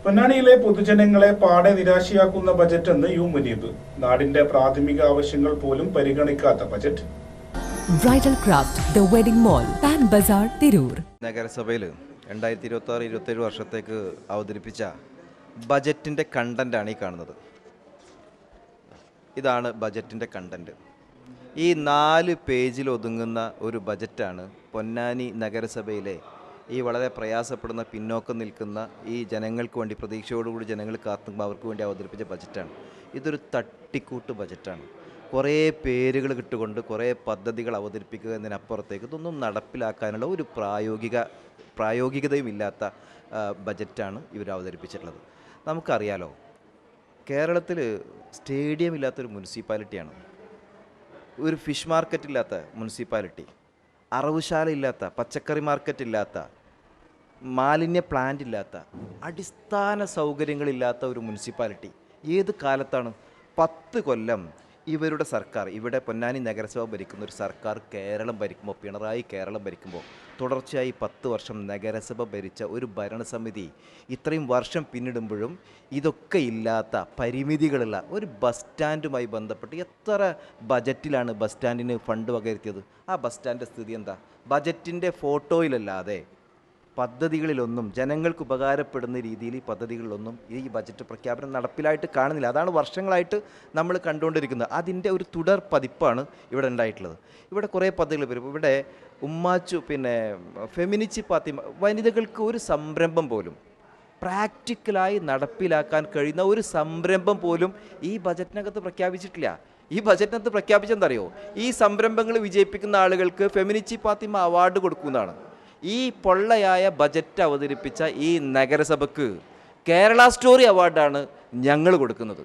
പൊന്നാനിയിലെ പൊതുജനങ്ങളെ പാടെ നിരാശയാക്കുന്ന ബജറ്റ് എന്ന് യു മുനീബ്. നാടിന്റെ പ്രാഥമിക ആവശ്യങ്ങൾ പോലും പരിഗണിക്കാത്ത budget. Bridal craft the wedding mall, Pan Bazar, Tirur. നഗരസഭയിൽ 2026-27 വർഷത്തേക്ക് അവതരിപ്പിച്ച ബജറ്റിൻ്റെ കണ്ടൻ്റാണ് ഈ കാണുന്നത്. ഇതാണ് ബജറ്റിൻ്റെ കണ്ടൻറ്റ്. ഈ 4 പേജിൽ ഒതുങ്ങുന്ന ഒരു ബജറ്റാണ് പൊന്നാനി നഗരസഭയിലെ ഈ വളരെ പ്രയാസപ്പെടുന്ന, പിന്നോക്കം നിൽക്കുന്ന ഈ ജനങ്ങൾക്ക് വേണ്ടി, പ്രതീക്ഷയോടുകൂടി ജനങ്ങൾ കാത്തുമ്പോൾ അവർക്ക് വേണ്ടി അവതരിപ്പിച്ച ബജറ്റാണ്. ഇതൊരു തട്ടിക്കൂട്ട് ബജറ്റാണ്. കുറേ പേരുകൾ കിട്ടുകൊണ്ട് കുറേ പദ്ധതികൾ അവതരിപ്പിക്കുക എന്നതിനപ്പുറത്തേക്ക് ഇതൊന്നും നടപ്പിലാക്കാനുള്ള ഒരു പ്രായോഗികതയും ഇല്ലാത്ത ബജറ്റാണ് ഇവർ അവതരിപ്പിച്ചിട്ടുള്ളത്. നമുക്കറിയാലോ, കേരളത്തിൽ സ്റ്റേഡിയം ഇല്ലാത്തൊരു മുനിസിപ്പാലിറ്റിയാണ്, ഒരു ഫിഷ് മാർക്കറ്റ് ഇല്ലാത്ത മുനിസിപ്പാലിറ്റി, അറവുശാല ഇല്ലാത്ത, പച്ചക്കറി മാർക്കറ്റ് ഇല്ലാത്ത, മാലിന്യ പ്ലാന്റ് ഇല്ലാത്ത, അടിസ്ഥാന സൗകര്യങ്ങളില്ലാത്ത ഒരു മുനിസിപ്പാലിറ്റി ഏത് കാലത്താണ്? 10 കൊല്ലം ഇവരുടെ സർക്കാർ, ഇവിടെ പൊന്നാനി നഗരസഭ ഭരിക്കുന്ന ഒരു സർക്കാർ കേരളം ഭരിക്കുമ്പോൾ, പിണറായി കേരളം ഭരിക്കുമ്പോൾ, തുടർച്ചയായി 10 വർഷം നഗരസഭ ഭരിച്ച ഒരു ഭരണസമിതി ഇത്രയും വർഷം പിന്നിടുമ്പോഴും ഇതൊക്കെ ഇല്ലാത്ത, പരിമിതികളുള്ള ഒരു ബസ് സ്റ്റാൻഡുമായി ബന്ധപ്പെട്ട് എത്ര ബജറ്റിലാണ് ബസ് സ്റ്റാൻഡിന് ഫണ്ട് വകയിരുത്തിയത്? ആ ബസ് സ്റ്റാൻഡിൻ്റെ സ്ഥിതി എന്താ? ബജറ്റിൻ്റെ ഫോട്ടോയിലല്ലാതെ പദ്ധതികളിലൊന്നും, ജനങ്ങൾക്ക് ഉപകാരപ്പെടുന്ന രീതിയിൽ ഈ പദ്ധതികളിലൊന്നും ഈ ബജറ്റ് പ്രഖ്യാപനം നടപ്പിലായിട്ട് കാണുന്നില്ല. അതാണ് വർഷങ്ങളായിട്ട് നമ്മൾ കണ്ടുകൊണ്ടിരിക്കുന്നത്. അതിൻ്റെ ഒരു തുടർ പതിപ്പാണ് ഇവിടെ ഉണ്ടായിട്ടുള്ളത്. ഇവിടെ കുറേ പദ്ധതികൾ വരും. ഇവിടെ ഉമ്മാച്ചു, ഫെമിനിച്ചി പാത്തിമ, വനിതകൾക്ക് ഒരു സംരംഭം പോലും പ്രാക്ടിക്കലായി നടപ്പിലാക്കാൻ കഴിയുന്ന ഒരു സംരംഭം പോലും ഈ ബജറ്റിനകത്ത് പ്രഖ്യാപിച്ചിട്ടില്ല. ഈ ബജറ്റിനകത്ത് പ്രഖ്യാപിച്ചെന്തറിയോ? ഈ സംരംഭങ്ങൾ വിജയിപ്പിക്കുന്ന ആളുകൾക്ക് ഫെമിനിച്ചി പാത്തിമ അവാർഡ് കൊടുക്കുന്നതാണ്. ഈ പൊള്ളയായ ബജറ്റ് അവതരിപ്പിച്ച ഈ നഗരസഭയ്ക്ക് കേരള സ്റ്റോറി അവാർഡാണ് ഞങ്ങൾ കൊടുക്കുന്നത്.